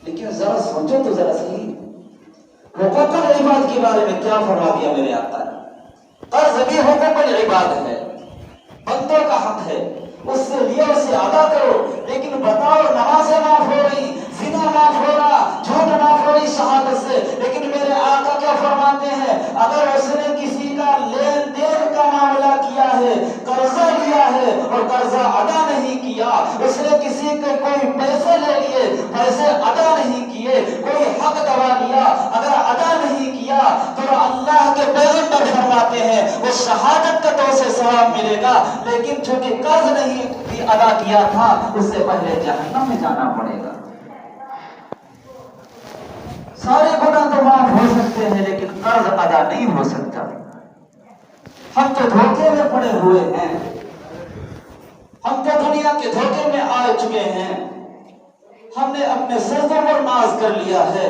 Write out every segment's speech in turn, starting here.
لیکن ذرا سوچو تو ذرا صحیح، حقوق العباد کے بارے میں کیا فرما دیا میرے آقا نے؟ قرض بھی حقوق العباد ہے، بندوں کا حق ہے، اس سے لیا اسے ادا کرو، لیکن بتاؤ نمازیں معاف ہو رہی، زنا معاف ہو رہا، جھوٹ معاف ہو رہی شہادت سے، لیکن میرے آقا کیا فرماتے ہیں؟ اگر اس نے کسی کا لین دین کا معاملہ کیا ہے، قرضہ لیا ہے اور قرضہ ادا نہیں کیا، اس نے کسی کے کوئی پیسے لے لیے، پیسے ادا نہیں کیے، کوئی حق دوا لیا، اگر ادا نہیں کیا تو اللہ کے پیغمبر فرماتے ہیں وہ شہادت کا تو اسے ثواب ملے گا، لیکن چونکہ قرض نہیں بھی ادا کیا تھا اس سے پہلے جہنم میں جانا پڑے گا۔ سارے گناہ تو معاف ہو سکتے ہیں لیکن قرض ادا نہیں ہو سکتا۔ ہم تو دھوکے میں پڑے ہوئے ہیں، ہم تو دنیا کے دھوکے میں آ چکے ہیں، ہم نے اپنے سردوں پر ناز کر لیا ہے،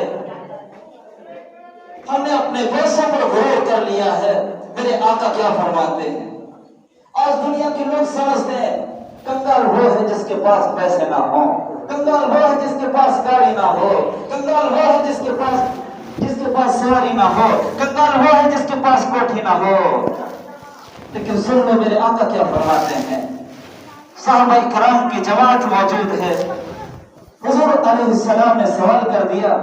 ہم نے اپنے پیسوں پر غرور کر لیا ہے۔ میرے آقا کیا فرماتے ہیں؟ آج دنیا کے لوگ سمجھتے ہیں کنگال وہ ہے جس کے پاس پیسے نہ ہوں، کنگال وہ ہے جس کے پاس گاڑی نہ ہو، کنگال وہ ہے جس کے پاس سواری نہ ہو، کنگال وہ ہے جس کے پاس کوٹھی نہ ہو۔ لیکن سن لو میرے آقا کیا فرماتے ہیں، صحابہ کرام کی جماعت موجود ہے، حضور علیہ السلام نے سوال کر دیا،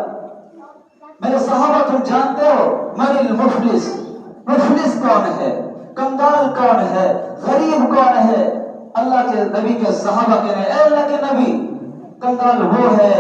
میرے صحابہ تم جانتے ہو من المفلس، مفلس کون ہے، کنگال کون ہے، غریب کون ہے؟ اللہ کے نبی کے صحابہ کہنے اے اللہ کے نبی، کنگال وہ ہے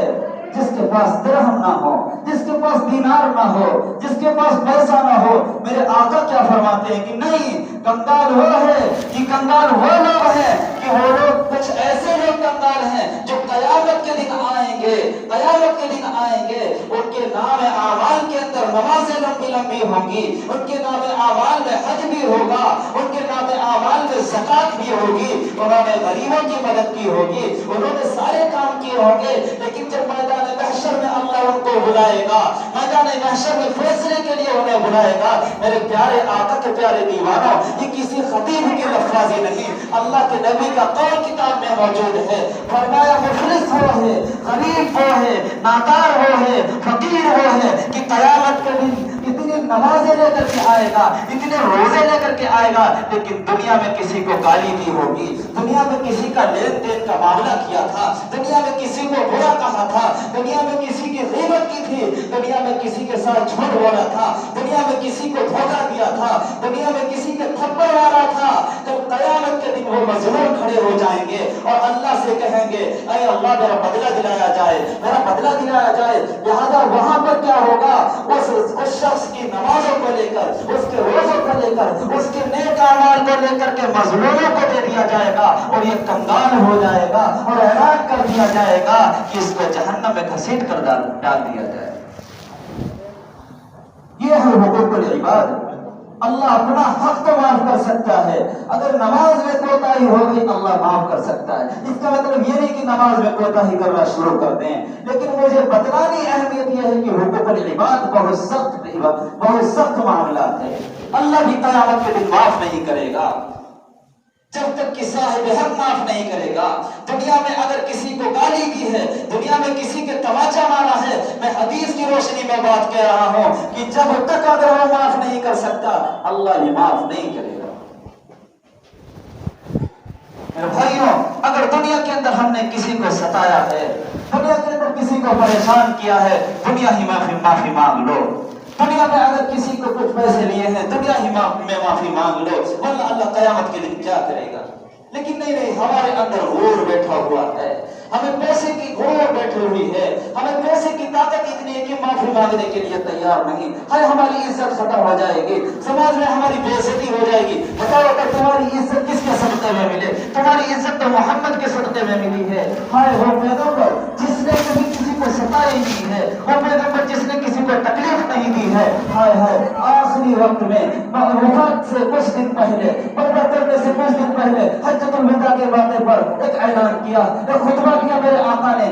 جس کے پاس درہم نہ ہو، جس کے پاس دینار نہ ہو، جس کے پاس پیسہ نہ ہو۔ میرے آقا کیا فرماتے ہیں کہ نہیں، کنگال وہ ہے کہ کنگال وہ لوگ ہیں کہ وہ لوگ کچھ ایسے لوگ کنگال ہیں جو قیامت کے دن آئیں گے، قیامت کے دن آئیں گے، ان کے نام اعمال کے اندر نمازیں لمبی لمبی ہوں گی، ان کے نام اعمال میں حج بھی ہوگا، ان کے نام اعمال میں زکات بھی ہوگی، انہوں نے غریبوں کی مدد کی ہوگی، انہوں نے سارے کام کیے ہوں گے، لیکن جب میدان محشر میں اللہ ان کو بلائے گا، میدان محشر میں فیصلے کے لیے انہیں بلائے گا، میرے پیارے آقا کے پیارے دیوانوں، یہ کسی خطیب کی لفظی نہیں، اللہ کے نبی کا قول کتاب میں موجود ہے۔ فرمایا مفلس وہ ہے، غریب وہ ہے، نادار وہ ہے، فقیر وہ ہے کہ قیامت کے دن اتنی نمازیں لے کر کے آئے گا، اتنے روزے لے کر کے آئے گا، لیکن دنیا میں کسی کو گالی دی ہوگی، دنیا میں کسی کا لین دین کا معاملہ کیا تھا، دنیا میں کسی کو برا کہا تھا، دنیا میں کسی کی غیبت کی تھی، دنیا میں کسی کے ساتھ جھوٹ بولا تھا، دنیا میں کسی کو دھوکہ دیا تھا، دنیا میں کسی کے تھپڑ مارا تھا۔ جب قیامت کے دن وہ مظلوم کھڑے ہو جائیں گے اور اللہ سے کہیں گے اے اللہ میرا بدلہ دلایا جائے، میرا بدلہ دلایا جائے، لہذا وہاں پر کیا ہوگا، اس شخص کی نمازوں کو لے کر، اس کے روزوں کو لے کر، اس کے نیک اعمال کو لے کر کے مظلوموں کو دے دیا جائے گا اور یہ کنگال ہو جائے گا اور اعلان کر دیا جائے گا کہ اس کو جہنم میں گھسیٹ کر ڈال دیا جائے۔ یہ ہے حقوق العباد۔ اللہ اپنا حق تو معاف کر سکتا ہے، اگر نماز میں کوتاہی ہو گئی اللہ معاف کر سکتا ہے، اس کا مطلب یہ نہیں کہ نماز میں کوتاہی کرنا شروع کر دیں، لیکن مجھے بتلانی اہمیت یہ ہے کہ حقوق العباد بہت سخت معاملات ہے، اللہ بھی قیامت کے دن معاف نہیں کرے گا جب تک کہ صاحب حق معاف نہیں کرے گا۔ دنیا میں اگر کسی کو گالی دی ہے، دنیا میں کسی کے تماچا مارا ہے، میں حدیث کی روشنی میں بات کہہ رہا ہوں کہ جب تک اگر وہ معاف نہیں کر سکتا اللہ بھی معاف نہیں کرے گا۔ میرے بھائیوں، اگر دنیا کے اندر ہم نے کسی کو ستایا ہے، دنیا کے اندر کسی کو پریشان کیا ہے، دنیا ہی معافی مانگ لو۔ دنیا میں اگر کسی کو کچھ پیسے لیے ہیں دنیا ہی میں معافی مانگ لو، ورنہ اللہ قیامت کے دن کیا کرے گا۔ لیکن نہیں، ہمارے اندر غرور بیٹھا ہوا ہے، ہمیں پیسے کی غرور بیٹھی ہوئی ہے، ہمیں پیسے کی طاقت اتنی ہے کہ معافی مانگنے کے لیے تیار نہیں ہے، ہماری عزت ختم ہو جائے گی، سماج میں ہماری بے عزتی ہو جائے گی۔ بتاؤ اگر تمہاری عزت کس کے صدقے میں ملے؟ تمہاری عزت تو محمد کے صدقے میں ملی ہے۔ ہائے وہ پیغمبر جس نے کبھی کسی کو ستائی نہیں ہے، وہ پیغمبر جس نے کسی کو تکلیف نہیں دی ہے، ہائے ہائے آخری وقت میں وفات سے کچھ دن پہلے، پردہ کرنے سے کچھ دن پہلے حجۃ الوداع کے موقع پر ایک اعلان کیا، ایک خطبہ کیا میرے آقا نے،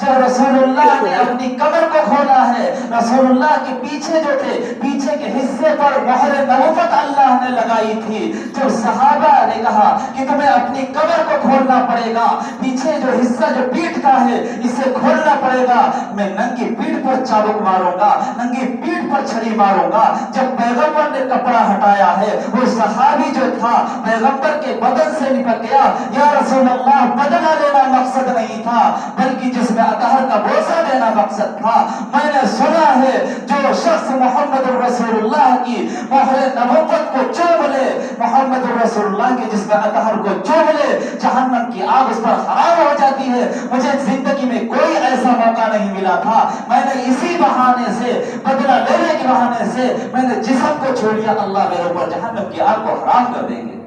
جب رسول اللہ نے اپنی کمر کو کھولا ہے، رسول اللہ کے پیچھے جو تھے، پیچھے کے حصے پر مہر نبوت اللہ نے لگائی تھی، جو صحابہ نے کہا کہ تمہیں اپنی کمر کو کھولنا پڑے گا، پیچھے جو حصہ جو پیٹھ کا ہے اسے کھولنا پڑے گا، میں ننگی پیٹھ پر چابک ماروں گا، ننگی پیٹھ پر چھری ماروں گا۔ جب پیغمبر نے کپڑا ہٹایا ہے، وہ صحابی جو تھا پیغمبر کے بدن سے لپٹ گیا۔ یا رسول اللہ، بدلہ لینا مقصد نہیں تھا، بلکہ جس میں اطہر کا بوسہ دینا مقصد تھا۔ میں نے سنا ہے جو شخص محمد رسول اللہ کی مہر نبوت کو چوم لے، محمد رسول اللہ کے جس میں اطہر کو چوم لے، جہنم کی آگ اس پر حرام ہو جاتی ہے۔ مجھے زندگی میں کوئی ایسا موقع نہیں ملا تھا، میں نے اسی بہانے سے، بدلہ لینے کے بہانے سے میں نے جسم کو چھوڑ دیا، اللہ میرے اوپر جہنم کی آگ کو حرام کر دیں گے۔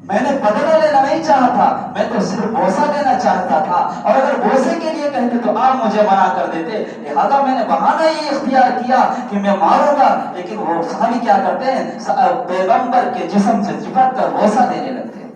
میں نے بدلہ لینا نہیں چاہا تھا، میں تو صرف بوسہ دینا چاہتا تھا، اور اگر بوسے کے لیے کہتے تو آپ مجھے منع کر دیتے، لہذا میں نے بہانہ یہ اختیار کیا کہ میں ماروں گا۔ لیکن وہ صحابی کیا کرتے ہیں، پیغمبر کے جسم سے چپٹ کر بوسہ دینے لگتے ہیں۔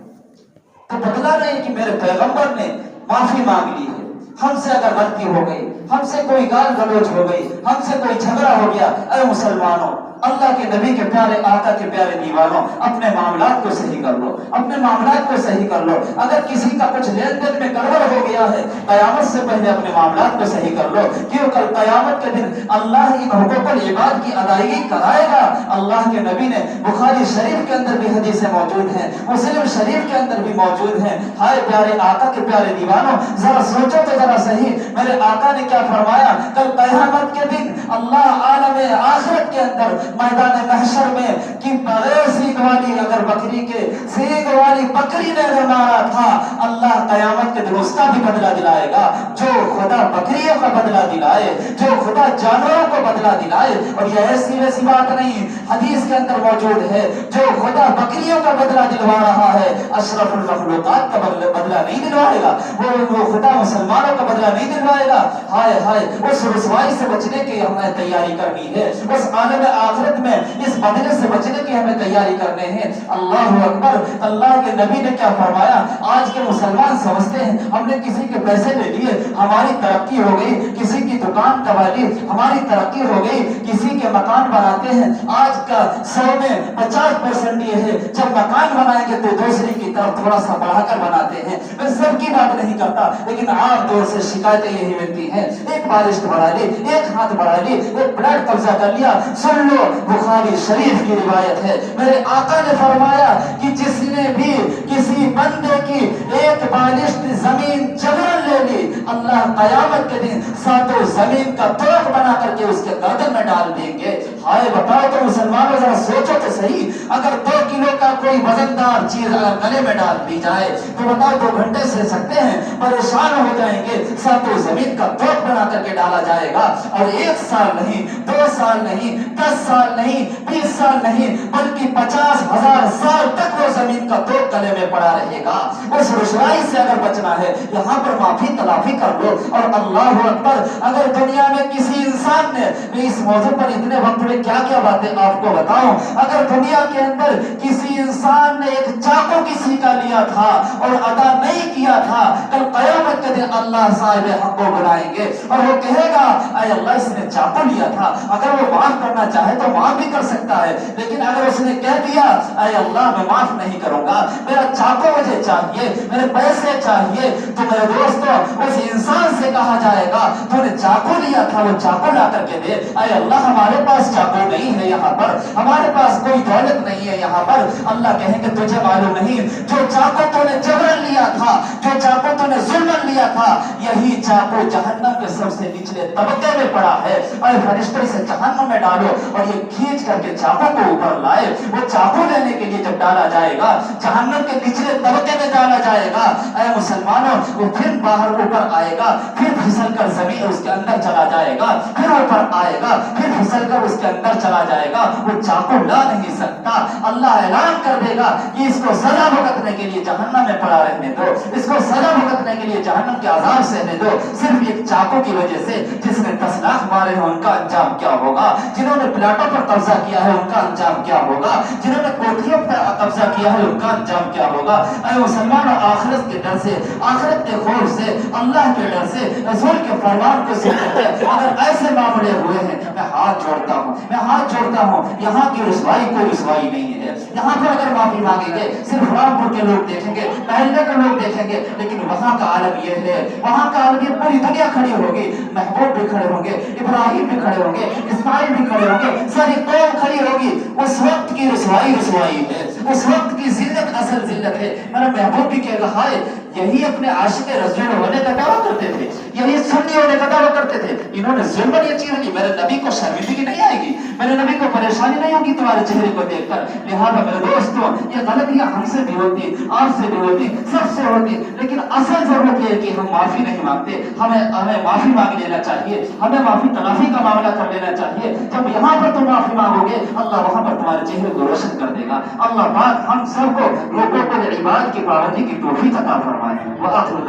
تو بدلہ نہیں کہ میرے پیغمبر نے معافی مانگ لی ہے، ہم سے اگر غلطی ہو گئی، ہم سے کوئی گال گلوچ ہو گئی، ہم سے کوئی جھگڑا ہو گیا، اے مسلمانوں، اللہ کے نبی کے پیارے آقا کے پیارے دیوانوں، اپنے معاملات کو صحیح کر لو، اپنے معاملات کو صحیح کر لو۔ اگر کسی کا کچھ لین دین میں گڑبڑ ہو گیا ہے، قیامت سے پہلے اپنے معاملات کو صحیح کر لو، کیوں کل قیامت کے دن اللہ ان حقوق العباد کی ادائیگی کرائے گا۔ اللہ کے نبی نے بخاری شریف کے اندر بھی حدیثیں موجود ہیں، مسلم شریف کے اندر بھی موجود ہیں۔ ہائے پیارے آقا کے پیارے دیوانوں، ذرا سوچو تو ذرا صحیح، میرے آقا نے کیا فرمایا؟ کل قیامت کے دن اللہ عالم آخرت کے اندر میدان محشر میں کہ بغیر سینگ والی اگر بکری کے سینگ والی بکری نے اگر مارا تھا، اللہ قیامت کے دن اس کا بھی بدلہ دلائے گا۔ جو خدا بکریوں کا بدلہ دلائے، جو خدا جانوروں کو بدلہ دلائے، اور یہ ایسی ویسی بات نہیں، حدیث کے اندر موجود ہے، جو خدا بکریوں کا بدلہ دلوا رہا ہے، اشرف المخلوقات کا بدلہ نہیں دلوائے گا، وہ خدا مسلمانوں کا بدلہ نہیں دلوائے گا۔ ہائے ہائے، اس رسوائی سے بچنے کی ہمیں تیاری کرنی ہے، اس عالم آخرت میں اس بدلے سے بچنے کی ہمیں تیاری کرنے ہیں۔ اللہ اکبر، اللہ کے نبی نے کیا فرمایا؟ آج کے مسلمان سمجھتے ہیں ہم نے کسی کے پیسے لے لیے ہماری ترقی ہو گئی، کسی کی دکان دبالی ہماری ترقی ہو گئی، کسی کے مکان بناتے ہیں، آج کا 100 میں 50% یہ ہے جب مکان بنائیں گے تو دوسری کی طرف تھوڑا سا بڑھا کر بناتے ہیں۔ میں سب کی بات نہیں کرتا، لیکن عام طور سے شکایتیں یہی ملتی ہیں، ایک بالشت بڑھا لی، ایک ہاتھ بڑھا لی، ایک پلیٹ قبضہ کر لیا۔ سن لو، بخاری شریف کی روایت ہے، میرے آقا نے فرمایا کہ جس نے بھی کسی بندے کی ایک بالشت زمین جبرن لے لی، اللہ قیامت کے دن ساتوں زمین کا توق بنا کر کے اس کے گردن میں ڈال دیں گے۔ ہائے بتاؤ تو مسلمانوں، ذرا سوچو تو صحیح، اگر 2 کلو کا کوئی وزندار چیز اگر گلے میں ڈال دی جائے تو بتاؤ 2 گھنٹے سہ سکتے ہیں؟ پریشان ہو جائیں گے۔ ساتوں زمین کا توق بنا کر کے ڈالا جائے گا، اور 1 سال نہیں، 2 سال نہیں، 10 سال نہیں، 20 سال نہیں، بلکہ 50,000 سال تک وہ زمین کا توق گلے میں پڑا رہے گا۔ اس رسوائی سے اگر بچنا ہے، یہاں پر معافی تلافی کر لو۔ اور اللہ اکبر، اگر دنیا میں کسی انسان نے، میں اس موضوع پر اتنے وقت میں کیا کیا باتیں آپ کو بتاؤں، اگر دنیا کے اندر کسی انسان نے ایک چاقو کسی کا لیا تھا اور ادا نہیں کیا تھا، کل قیامت کے دن اللہ صاحب حق کو بلائیں گے اور وہ کہے گا اے اللہ اس نے چاقو لیا تھا۔ اگر وہ معاف کرنا چاہے تو معاف بھی کر سکتا ہے، لیکن اگر اس نے کہہ دیا اے اللہ میں معاف نہیں کروں گا، میرا چاقو مجھے چاہیے، میرے پیسے چاہیے، تو میرے دوستو اس انسان سے کہا جائے گا تو نے چاقو لیا تھا، وہ چاقو لا کر کے دے۔ اے اللہ ہمارے پاس چاقو نہیں ہے یہاں پر، ہمارے پاس کوئی دولت نہیں ہے یہاں پر۔ اللہ کہیں کہ تجھے معلوم نہیں، جو چاقو تو نے جبرن لیا تھا، جو چاقو تو نے ظلمن لیا تھا، یہی چاقو جہنم کے سب سے نچلے طبقے میں پڑا ہے۔ اے فرشتے سے جہنم میں ڈالو، اور یہ کھینچ کر کے چاقو کو اوپر لائے۔ وہ چاقو لینے کے لیے جب ڈالا جائے گا، جہنم کے نچلے طبقے میں ڈالا جائے گا، اے مسلمانوں وہ پھر باہر اوپر آئے گا، پھر پھسل کر زمین اس کے اندر چلا جائے گا، پھر اوپر آئے گا، پھر پھسل کر اس کے اندر چلا جائے گا، وہ چاقو لا نہیں سکتا۔ اللہ اعلان کر دے گا کہ اس کو سزا بھگتنے کے لیے جہنم میں پڑا رہنے دو، اس کو سزا بھگتنے کے لیے جہنم کے عذاب سہنے دو، صرف ایک چاقو کی وجہ سے۔ جس نے 10 لاکھ مارے ہیں ان کا انجام کیا ہوگا، جنہوں نے پلاٹوں پر قبضہ کیا ہے ان کا انجام کیا ہوگا، جنہوں نے کوٹھیوں پر قبضہ کیا ہے ان کا انجام کیا ہوگا۔ اے مسلمان، آخرت کے ڈر سے، آخرت آخرت کے خوف سے, اللہ کے ڈر سے, رسول کے فرمان کو سنتے ہیں, اگر ایسے معاملے ہوئے ہیں, میں ہاتھ جوڑتا ہوں, یہاں کی رسوائی کوئی رسوائی نہیں ہے. یہاں پر اگر معافی مانگیں گے صرف رامپور کے لوگ دیکھیں گے, محلے کے لوگ دیکھیں گے, لیکن وہاں کا عالم یہ ہے, وہاں کا عالم یہ پوری دنیا کھڑی ہوگی, محبوب بھی کھڑے ہوں گے, ابراہیم بھی کھڑے ہوں گے, اسماعیل بھی کھڑے ہوں گے, ساری قوم کھڑی ہوگی. اس وقت کی رسوائی ہے, اس وقت کی ذلت اصل ذلت ہے. میرا محبوب بھی کہہ رہا ہے, یہی اپنے عاشق رسول ہونے کا دعویٰ کرتے تھے, یہی سنی ہونے کا دعویٰ کرتے تھے, انہوں نے ظلم یہ چیز کی, میرے نبی کو شرمندگی نہیں آئے گی, میرے نبی کو پریشانی نہیں ہوگی تمہارے چہرے کو دیکھ کر. لہٰذا میرے دوستوں, یہ غلطیاں ہم سے بھی ہوتی, آپ سے بھی ہوتی, سب سے ہوتی, لیکن اصل ضرورت یہ ہے کہ ہم معافی نہیں مانگتے. ہمیں معافی مانگ لینا چاہیے, ہمیں معافی تلافی کا معاملہ کر لینا چاہیے. جب یہاں پر تم معافی مانگو گے, اللہ وہاں پر تمہارے چہرے کو روشن کر دے گا. اللہ پاک ہم سب کو لوگوں کو عبادت کی پابندی کی توفیق عطا فرمائے. وآخر